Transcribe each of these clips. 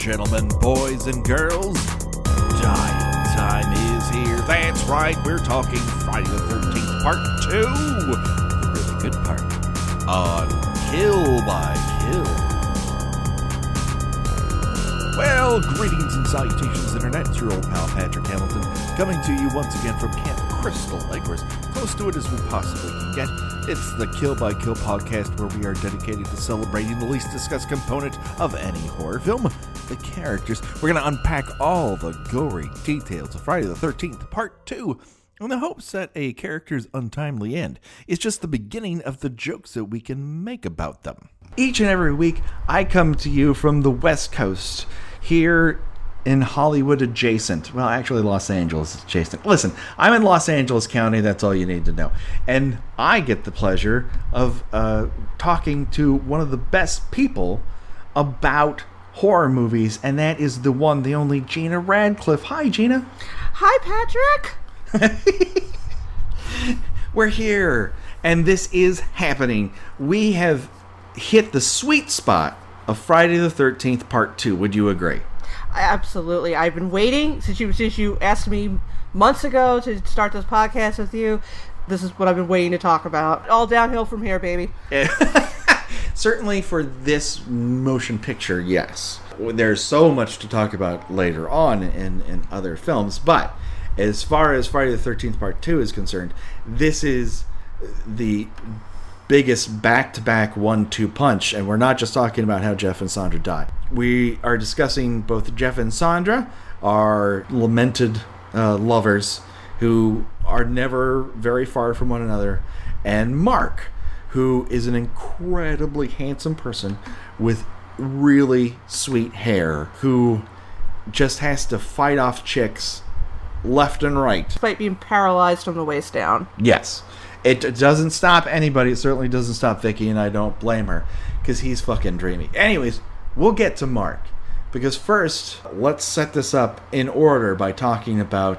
gentlemen, boys and girls, Dying Time is here. That's right, we're talking Friday the 13th Part 2, the really good part, on Kill by Kill. Well, greetings and salutations, Internet. It's your old pal Patrick Hamilton, coming to you once again from Camp Crystal Lake, or as close to it as we possibly can get. It's the Kill by Kill podcast, where we are dedicated to celebrating the least discussed component of any horror film, the characters. We're going to unpack all the gory details of Friday the 13th Part 2, in the hopes that a character's untimely end is just the beginning of the jokes that we can make about them. Each and every week, I come to you from the West Coast, here in Hollywood adjacent. Well, actually, Los Angeles adjacent. Listen, I'm in Los Angeles County, that's all you need to know. And I get the pleasure of talking to one of the best people about horror movies, and that is the one, the only Gina Radcliffe. Hi, Gina. Hi, Patrick. We're here, and this is happening. We have hit the sweet spot of Friday the 13th Part 2. Would you agree? Absolutely. I've been waiting since you asked me months ago to start this podcast with you. This is what I've been waiting to talk about. All downhill from here, baby. Certainly for this motion picture, yes. There's so much to talk about later on in other films, but as far as Friday the 13th Part 2 is concerned, this is the biggest back-to-back 1-2 punch, and we're not just talking about how Jeff and Sandra died. We are discussing both Jeff and Sandra, our lamented lovers, who are never very far from one another, and Mark, who is an incredibly handsome person with really sweet hair, who just has to fight off chicks left and right. Despite being paralyzed from the waist down. Yes. It doesn't stop anybody. It certainly doesn't stop Vicky, and I don't blame her, because he's fucking dreamy. Anyways, we'll get to Mark, because first, let's set this up in order by talking about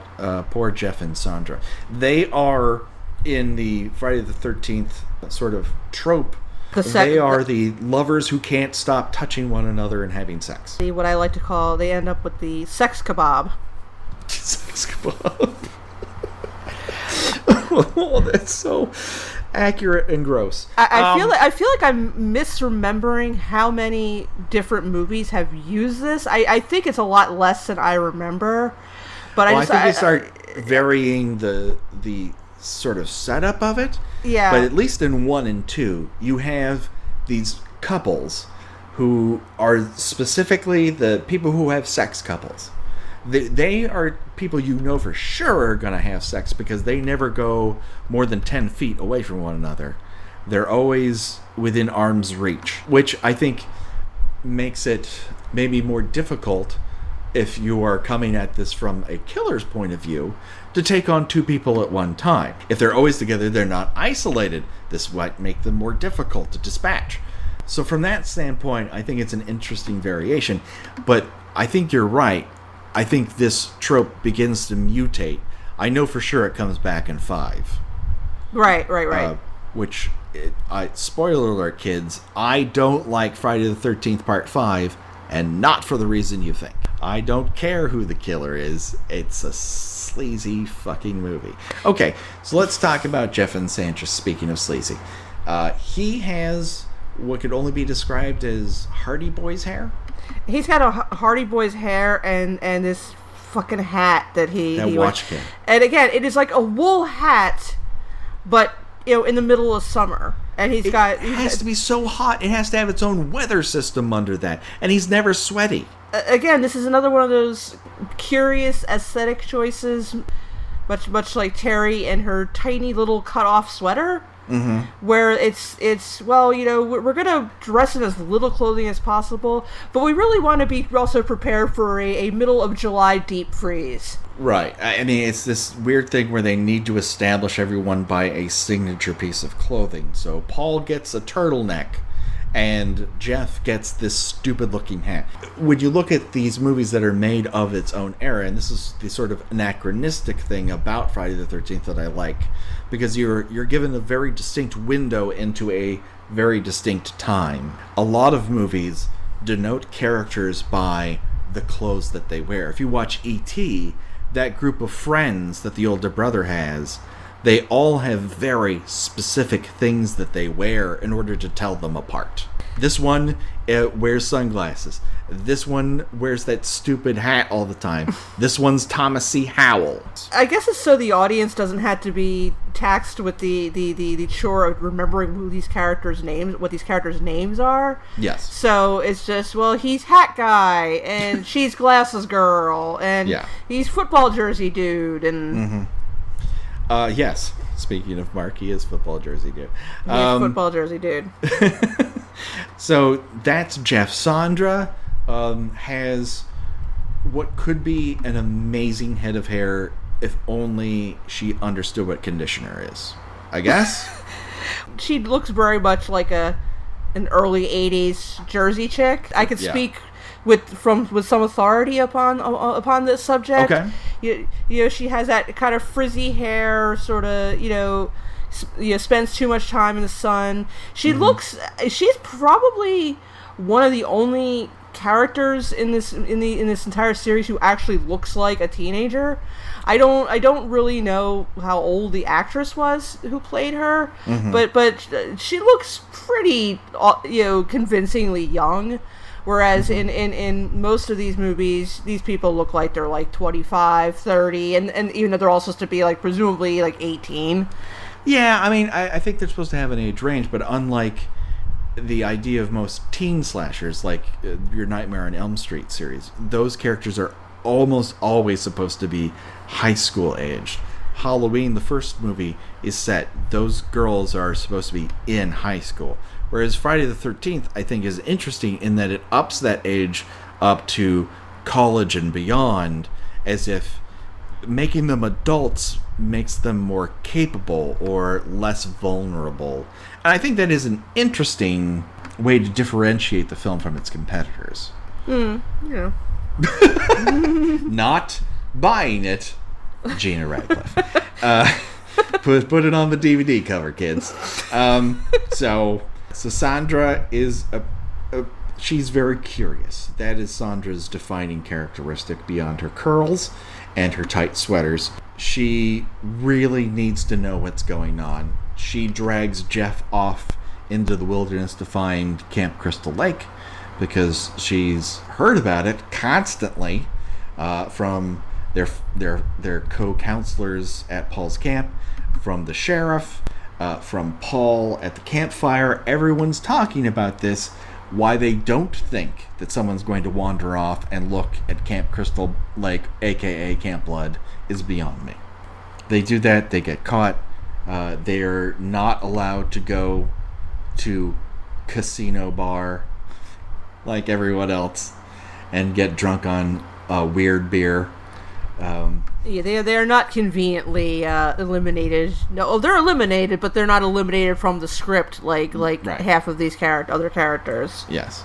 poor Jeff and Sandra. They are in the Friday the 13th sort of trope. They are the lovers who can't stop touching one another and having sex. What I like to call, they end up with the sex kebab. Sex kebab. Oh, that's so accurate and gross. I feel like I'm misremembering how many different movies have used this. I think it's a lot less than I remember. But I think they start varying the sort of setup of it. Yeah. But at least in 1 and 2, you have these couples who are specifically the people who have sex couples. They are people you know for sure are going to have sex, because they never go more than 10 feet away from one another. They're always within arm's reach, which I think makes it maybe more difficult if you are coming at this from a killer's point of view to take on 2 people at one time. If they're always together, they're not isolated. This might make them more difficult to dispatch. So from that standpoint, I think it's an interesting variation. But I think you're right. I think this trope begins to mutate. I know for sure it comes back in 5. Right. Spoiler alert, kids, I don't like Friday the 13th Part 5, and not for the reason you think. I don't care who the killer is. It's a sleazy fucking movie. Okay, so let's talk about Jeff and Sandra, speaking of sleazy. He has what could only be described as Hardy Boy's hair. He's got a Hardy Boy's hair and this fucking hat that he watch kid. And again, it is like a wool hat, but in the middle of summer. And it has to be so hot. It has to have its own weather system under that. And he's never sweaty. Again, this is another one of those curious aesthetic choices, much like Terry and her tiny little cut-off sweater. Mm-hmm. Where it's we're going to dress in as little clothing as possible, but we really want to be also prepared for a middle of July deep freeze. Right. I mean, it's this weird thing where they need to establish everyone by a signature piece of clothing. So Paul gets a turtleneck, and Jeff gets this stupid-looking hat. When you look at these movies that are made of its own era, and this is the sort of anachronistic thing about Friday the 13th that I like, because you're given a very distinct window into a very distinct time. A lot of movies denote characters by the clothes that they wear. If you watch E.T., that group of friends that the older brother has, they all have very specific things that they wear in order to tell them apart. This one wears sunglasses. This one wears that stupid hat all the time. This one's Thomas C. Howell. I guess it's so the audience doesn't have to be taxed with the chore of remembering what these characters' names are. Yes. So it's just, well, he's hat guy, and she's glasses girl, and he's football jersey dude, and... Yes. Speaking of Mark, he is football jersey dude. He's football jersey dude. So that's Jeff. Sandra has what could be an amazing head of hair if only she understood what conditioner is, I guess. She looks very much like an early 80s Jersey chick. I could speak with some authority upon this subject. Okay. You know, she has that kind of frizzy hair, sort of, spends too much time in the sun. She's probably one of the only characters in this entire series who actually looks like a teenager. I don't really know how old the actress was who played her, but she looks pretty convincingly young. Whereas in most of these movies, these people look like they're like 25, 30, and even though they're all supposed to be like presumably like 18. Yeah, I mean, I think they're supposed to have an age range, but unlike the idea of most teen slashers, like your Nightmare on Elm Street series, those characters are almost always supposed to be high school aged. Halloween, the first movie, is set. Those girls are supposed to be in high school. Whereas Friday the 13th, I think, is interesting in that it ups that age up to college and beyond, as if making them adults makes them more capable or less vulnerable. And I think that is an interesting way to differentiate the film from its competitors. Yeah. Not buying it, Gina Radcliffe. Put it on the DVD cover, kids. So Sandra is she's very curious. That is Sandra's defining characteristic beyond her curls and her tight sweaters. She really needs to know what's going on. She drags Jeff off into the wilderness to find Camp Crystal Lake because she's heard about it constantly from their co-counselors at Paul's camp, from the sheriff, from Paul at the campfire. Everyone's talking about this. Why they don't think that someone's going to wander off and look at Camp Crystal Lake, aka Camp Blood, is beyond me. They do that, they get caught. They're not allowed to go to Casino Bar like everyone else and get drunk on weird beer. They are not conveniently eliminated. No, they're eliminated, but they're not eliminated from the script like right. Half of these other characters. Yes,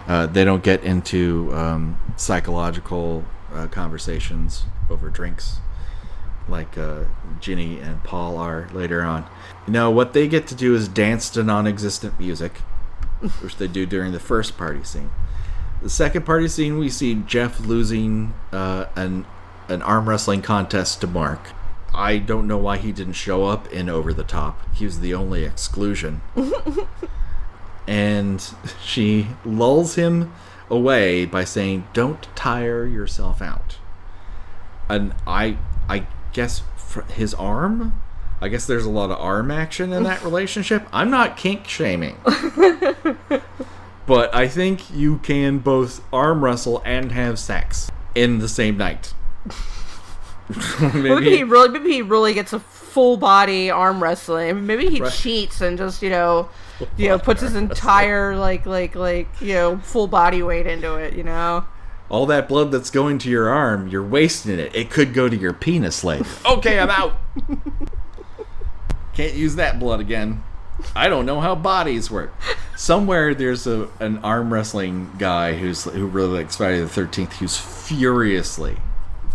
they don't get into psychological conversations over drinks like Ginny and Paul are later on. No, what they get to do is dance to non-existent music, which they do during the first party scene. The second party scene, we see Jeff losing an arm wrestling contest to Mark. I don't know why he didn't show up in Over the Top. He was the only exclusion. And she lulls him away by saying, "Don't tire yourself out." And I guess his arm? I guess there's a lot of arm action in that relationship. I'm not kink shaming. But I think you can both arm wrestle and have sex in the same night. maybe he really gets a full body arm wrestling. Maybe he cheats and just puts his entire full body weight into it. All that blood that's going to your arm, you're wasting it. It could go to your penis later. Okay, I'm out. Can't use that blood again. I don't know how bodies work. Somewhere there's an arm wrestling guy who really likes Friday the 13th who's furiously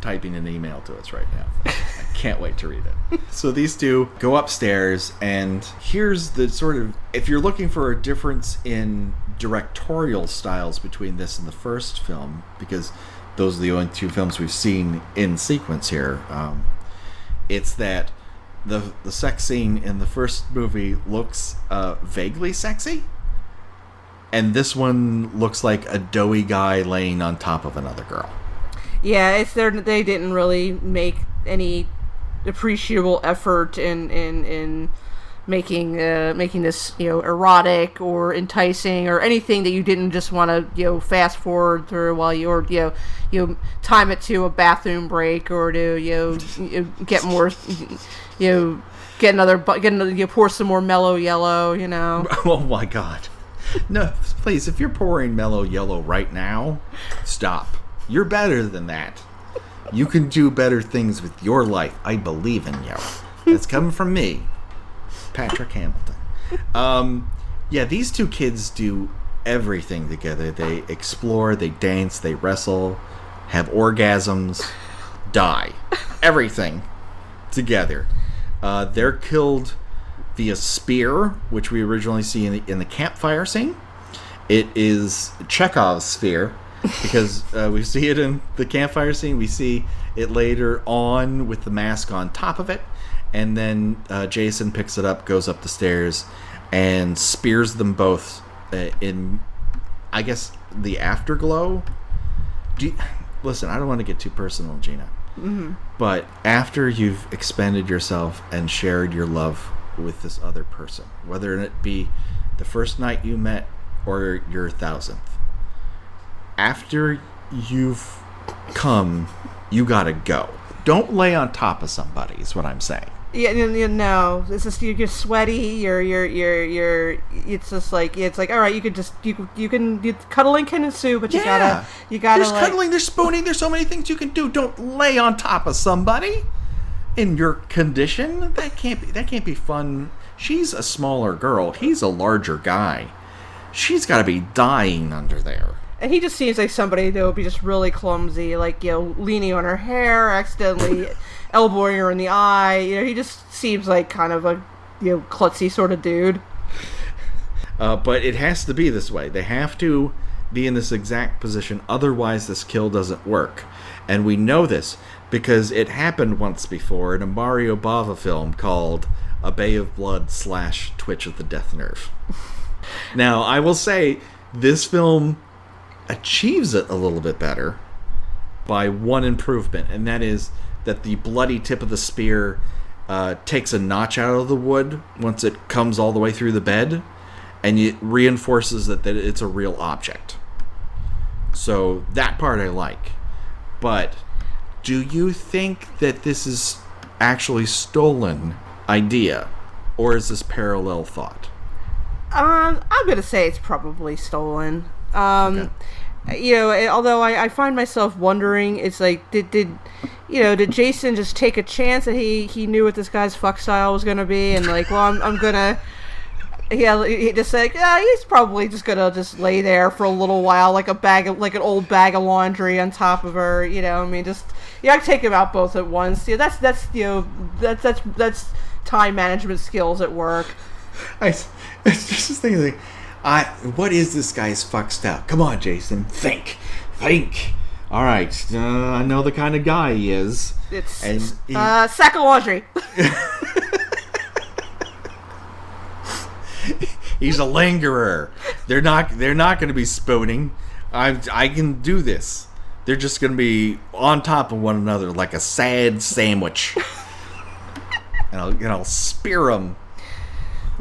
typing an email to us right now. I can't wait to read it. So these two go upstairs, and here's the sort of, if you're looking for a difference in directorial styles between this and the first film, because those are the only two films we've seen in sequence here. It's that the sex scene in the first movie looks vaguely sexy, and this one looks like a doughy guy laying on top of another girl. Yeah, they didn't really make any appreciable effort in making this erotic or enticing or anything that you didn't just want to fast forward through while you're time it to a bathroom break or to get more pour some more mellow yellow. Oh my God, no! Please, if you're pouring mellow yellow right now, stop. You're better than that. You can do better things with your life. I believe in you. That's coming from me, Patrick Hamilton. Yeah, these two kids do everything together. They explore, they dance, they wrestle, have orgasms, die. Everything together. They're killed via spear, which we originally see in the campfire scene. It is Chekhov's spear. Because we see it in the campfire scene, we see it later on with the mask on top of it, and then Jason picks it up, goes up the stairs, and spears them both in, I guess, the afterglow. Listen, I don't want to get too personal, Gina, but after you've expended yourself and shared your love with this other person, whether it be the first night you met or your 1,000th, after you've come, you gotta go. Don't lay on top of somebody, is what I'm saying. Yeah, no. It's just you're sweaty. You're. It's just like all right. You can cuddling can ensue, but you gotta. There's cuddling. There's spooning. There's so many things you can do. Don't lay on top of somebody in your condition. That can't be fun. She's a smaller girl. He's a larger guy. She's got to be dying under there. And he just seems like somebody that would be just really clumsy, like, leaning on her hair, accidentally elbowing her in the eye. He just seems like kind of a, klutzy sort of dude. But it has to be this way. They have to be in this exact position, otherwise this kill doesn't work. And we know this because it happened once before in a Mario Bava film called A Bay of Blood / Twitch of the Death Nerve. Now, I will say, this film achieves it a little bit better by one improvement, and that is that the bloody tip of the spear takes a notch out of the wood once it comes all the way through the bed, and it reinforces that it's a real object. So that part I like. But do you think that this is actually stolen idea, or is this parallel thought? I'm gonna say it's probably stolen. Okay. Although I find myself wondering, it's like, did Jason just take a chance that he knew what this guy's fuck style was gonna be, and like, well, I'm gonna, he just said, he's probably just gonna just lay there for a little while, like an old bag of laundry on top of her, I take him out both at once. That's time management skills at work. It's just this thing like, what is this guy's fuck style? Come on, Jason, think. All right, I know the kind of guy he is. It's sack of laundry. He's a lingerer. They're not going to be spooning. I can do this. They're just going to be on top of one another like a sad sandwich, and I'll spear them.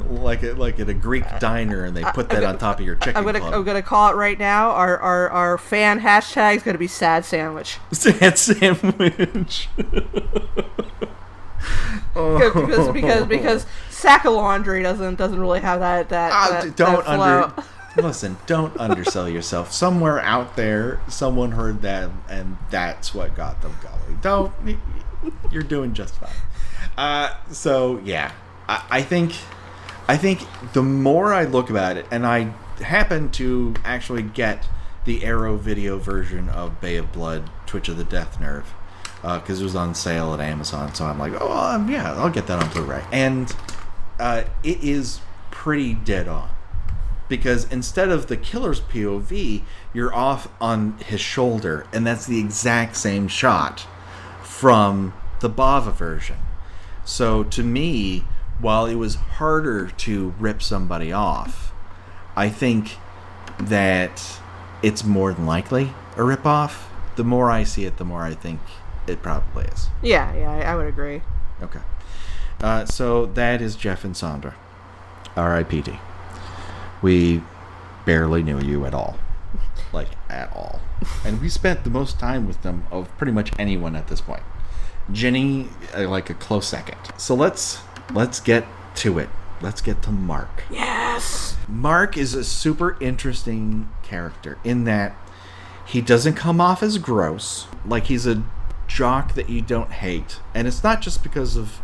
Like at a Greek diner, and they put that on top of your chicken club. I'm gonna call it right now. Our fan hashtag is gonna be sad sandwich. Sad sandwich. because sack of laundry doesn't really have that flow. Listen, don't undersell yourself. Somewhere out there, someone heard that, and that's what got them going. You're doing just fine. So yeah, I think the more I look about it, and I happen to actually get the Arrow video version of Bay of Blood, Twitch of the Death Nerve, because it was on sale at Amazon, so I'm like, yeah, I'll get that on Blu-ray. And it is pretty dead on. because instead of the killer's POV, you're off on his shoulder, and that's the exact same shot from the Bava version. So to me, while it was harder to rip somebody off, I think that it's more than likely a ripoff. The more I see it, the more I think it probably is. Yeah, I would agree. Okay. So that is Jeff and Sandra. R.I.P.D. We barely knew you at all. Like, at all. And we spent the most time with them of pretty much anyone at this point. Jenny, like a close second. So let's get to it. Let's get to Mark. Yes! Mark is a super interesting character in that he doesn't come off as gross. Like, he's a jock that you don't hate. And it's not just because of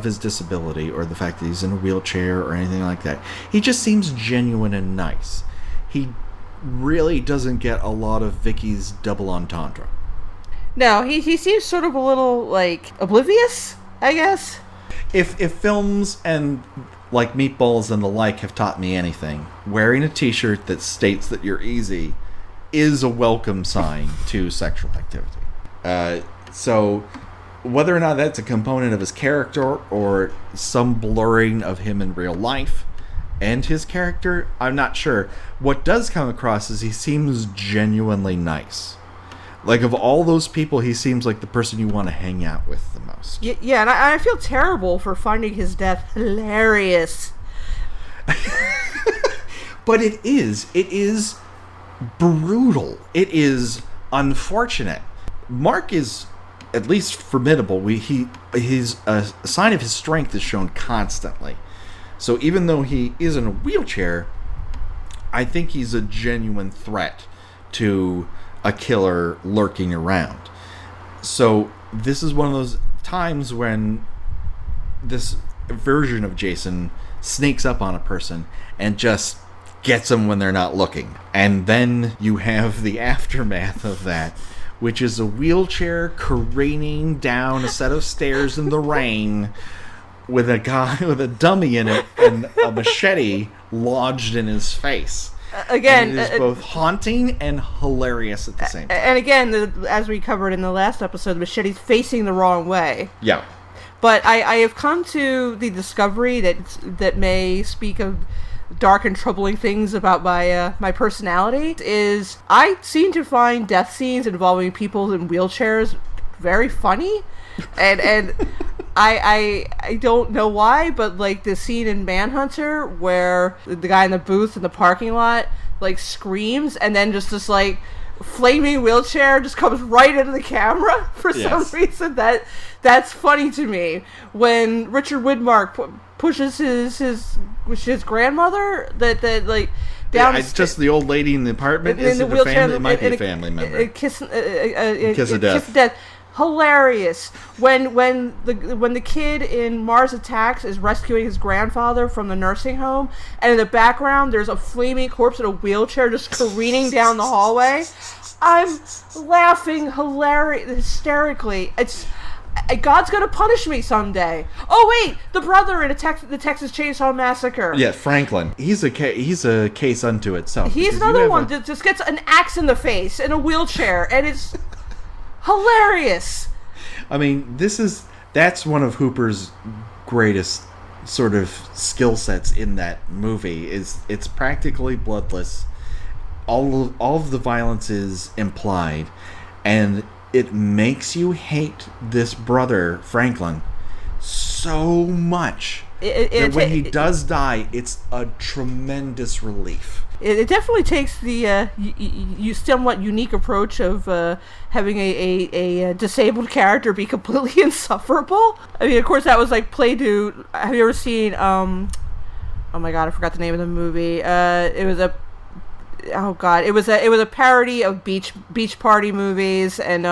his disability or the fact that he's in a wheelchair or anything like that. He just seems genuine and nice. He really doesn't get a lot of Vicky's double entendre. No, he seems sort of a little, like, oblivious, I guess. If films and, like, Meatballs and the like have taught me anything, wearing a t-shirt that states that you're easy is a welcome sign to sexual activity. So whether or not that's a component of his character or some blurring of him in real life and his character, I'm not sure. What does come across is he seems genuinely nice. Like, of all those people, he seems like the person you want to hang out with the most. Yeah, and I feel terrible for finding his death hilarious. But it is brutal. It is unfortunate. Mark is at least formidable. His sign of his strength is shown constantly. So even though he is in a wheelchair, I think he's a genuine threat to a killer lurking around. So this is one of those times when this version of Jason sneaks up on a person and just gets them when they're not looking. And then you have the aftermath of that, which is a wheelchair careening down a set of stairs in the rain with a guy with a dummy in it and a machete lodged in his face. Again, and it is both haunting and hilarious at the same time. And again, as we covered in the last episode, the machete's facing the wrong way. Yeah. But I have come to the discovery that may speak of dark and troubling things about my personality, is I seem to find death scenes involving people in wheelchairs very funny. And I don't know why, but like the scene in Manhunter where the guy in the booth in the parking lot like screams and then just like flaming wheelchair just comes right into the camera for some reason. That's funny to me. When Richard Widmark pushes his grandmother that like down. Yeah, it's just the old lady in the apartment. Is it a family? It might be a family member. Kiss of death. Kiss of death. Hilarious. When the kid in Mars Attacks is rescuing his grandfather from the nursing home, and in the background there's a flaming corpse in a wheelchair just careening down the hallway, I'm laughing hysterically. It's God's gonna punish me someday. Oh wait, the brother in the Texas Chainsaw Massacre. Yeah, Franklin. He's a case unto itself. He's another one that just gets an axe in the face in a wheelchair, and it's hilarious. I mean, that's one of Hooper's greatest sort of skill sets in that movie. It's practically bloodless. All of the violence is implied, and it makes you hate this brother Franklin so much that when he does die, it's a tremendous relief. It definitely takes the you somewhat unique approach of having a disabled character be completely insufferable. I mean, of course, that was like Play Dude. Have you ever seen? Oh my god, I forgot the name of the movie. It was a parody of beach party movies and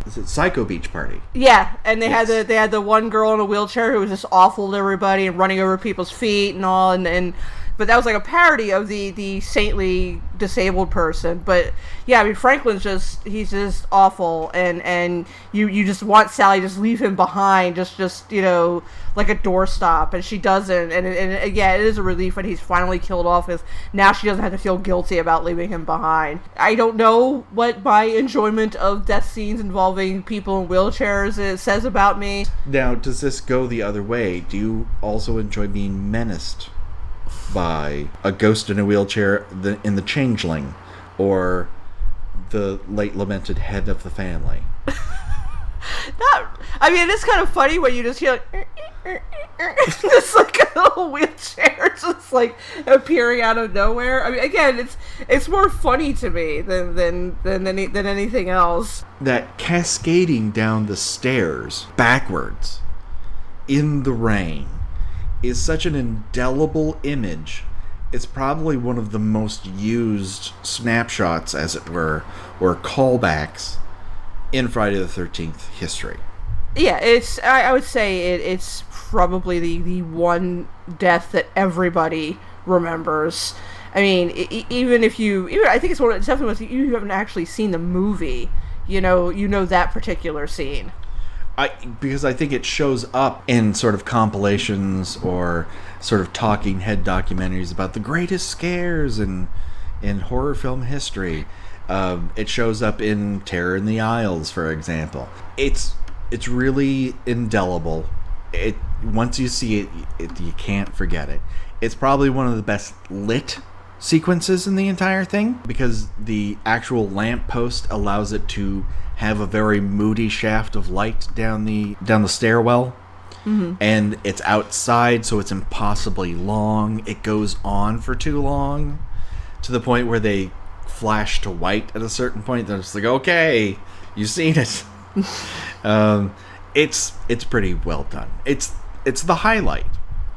is it Psycho Beach Party? Yeah, and they had the one girl in a wheelchair who was just awful to everybody and running over people's feet and all, and but that was like a parody of the saintly disabled person. But yeah, I mean, Franklin's he's just awful, and you just want Sally to just leave him behind, just like a doorstop, and she doesn't, and yeah, it is a relief when he's finally killed off, because now she doesn't have to feel guilty about leaving him behind. I don't know what my enjoyment of death scenes involving people in wheelchairs says about me. Now, does this go the other way? Do you also enjoy being menaced by a ghost in a wheelchair in The Changeling, or the late lamented head of the family? I mean, it's kind of funny when you just hear like, it's like a little wheelchair just like appearing out of nowhere. I mean, again, it's more funny to me than anything else. That cascading down the stairs backwards in the rain is such an indelible image. It's probably one of the most used snapshots, as it were, or callbacks in Friday the 13th history. Yeah, I would say it's probably the one death that everybody remembers. I mean, even I think it's definitely if you haven't actually seen the movie, you know that particular scene. Because I think it shows up in sort of compilations or sort of talking head documentaries about the greatest scares in horror film history. It shows up in Terror in the Isles, for example. It's really indelible. Once you see it, you can't forget it. It's probably one of the best lit sequences in the entire thing, because the actual lamppost allows it to have a very moody shaft of light down the stairwell. Mm-hmm. And it's outside, so it's impossibly long. It goes on for too long, to the point where they flash to white at a certain point. They're just like, okay, you've seen it. It's pretty well done. It's the highlight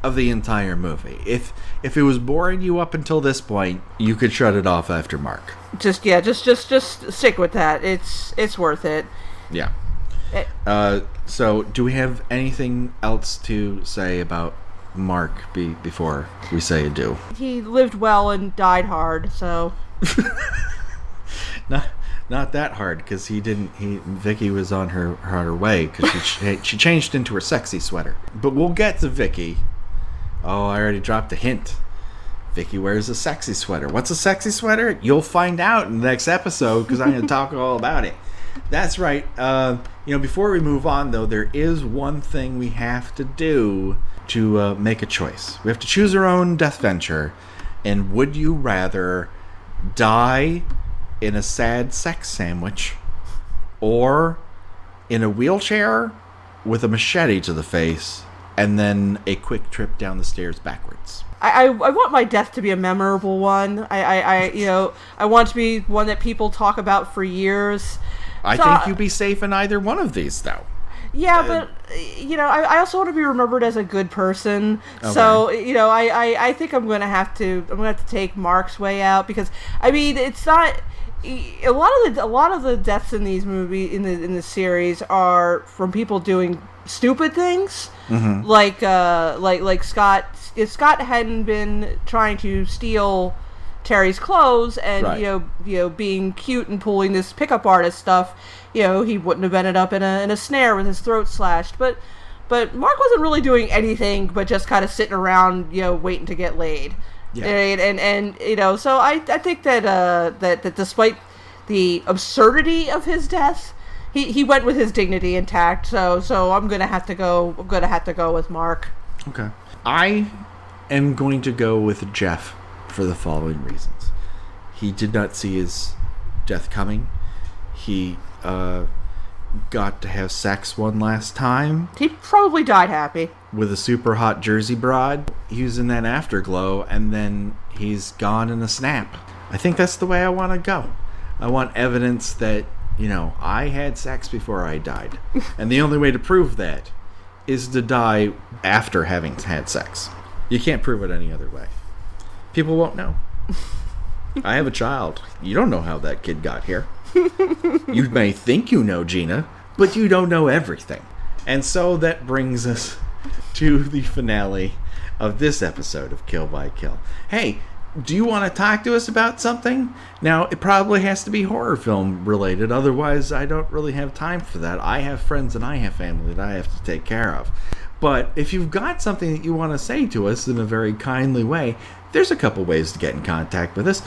of the entire movie. If it was boring you up until this point, you could shut it off after Mark. Just stick with that. It's worth it. Yeah. So do we have anything else to say about Mark before we say adieu? He lived well and died hard, so Not that hard, because Vicky was on her way, because she changed into her sexy sweater. But we'll get to Vicky. Oh, I already dropped a hint. Vicky wears a sexy sweater. What's a sexy sweater? You'll find out in the next episode, because I'm going to talk all about it. That's right. Before we move on, though, there is one thing we have to do to make a choice. We have to choose our own death venture. And would you rather die in a sad sex sandwich, or in a wheelchair with a machete to the face, and then a quick trip down the stairs backwards? I want my death to be a memorable one. I want to be one that people talk about for years. I think you'd be safe in either one of these, though. Yeah, but I also want to be remembered as a good person. Okay. So I think I'm going to have to take Mark's way out, because I mean, it's not a lot of the deaths in these movies in the series are from people doing stupid things. Mm-hmm. Like Scott. If Scott hadn't been trying to steal Terry's clothes and right. Being cute and pulling this pickup artist stuff, he wouldn't have ended up in a snare with his throat slashed. But Mark wasn't really doing anything but just kind of sitting around, waiting to get laid. Yeah. And so I think that despite the absurdity of his death, he went with his dignity intact. So I'm gonna have to go with Mark. Okay. I am going to go with Jeff for the following reasons. He did not see his death coming. He got to have sex one last time. He probably died happy. With a super hot Jersey broad. He was in that afterglow, and then he's gone in a snap. I think that's the way I want to go. I want evidence that, I had sex before I died. And the only way to prove that is to die after having had sex. You can't prove it any other way. People won't know. I have a child. You don't know how that kid got here. You may think you know Gina, but you don't know everything. And so that brings us to the finale of this episode of Kill by Kill. Hey, do you want to talk to us about something? Now, it probably has to be horror film related. Otherwise, I don't really have time for that. I have friends and I have family that I have to take care of. But if you've got something that you want to say to us in a very kindly way, there's a couple ways to get in contact with us.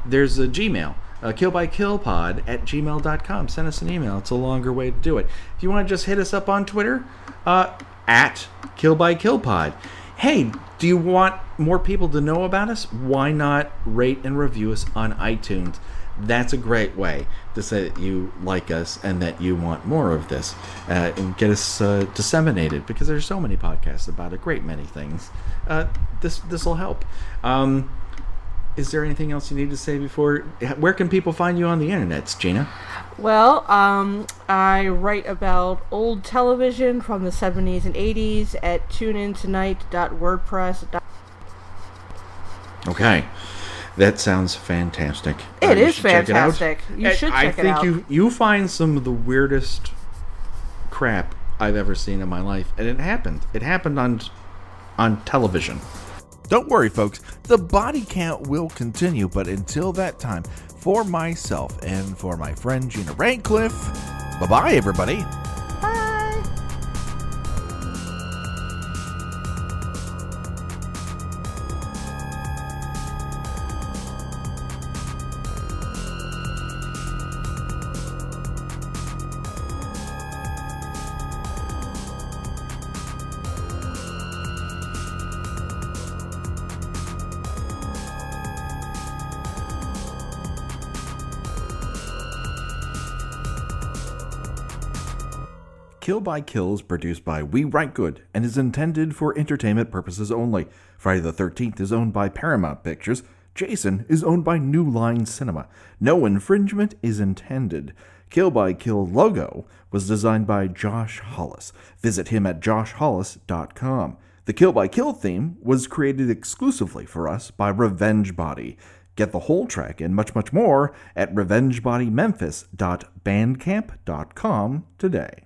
There's a Gmail. killbykillpod@gmail.com. Send us an email. It's a longer way to do it. If you want to just hit us up on Twitter, at killbykillpod. Hey, do you want more people to know about us? Why not rate and review us on iTunes? That's a great way to say that you like us and that you want more of this, and get us disseminated, because there's so many podcasts about a great many things. This will help. Is there anything else you need to say before? Where can people find you on the internet, Gina? Well, I write about old television from the 70s and 80s at tuneintonight.wordpress.com. Okay. That sounds fantastic. It is fantastic. You should check it out. I think you find some of the weirdest crap I've ever seen in my life, and it happened. It happened on television. Don't worry, folks. The body count will continue, but until that time, for myself and for my friend Gina Radcliffe, bye-bye, everybody. Bye. Kill by Kill is produced by We Write Good and is intended for entertainment purposes only. Friday the 13th is owned by Paramount Pictures. Jason is owned by New Line Cinema. No infringement is intended. Kill by Kill logo was designed by Josh Hollis. Visit him at joshhollis.com. The Kill by Kill theme was created exclusively for us by Revenge Body. Get the whole track and much, much more at revengebodymemphis.bandcamp.com today.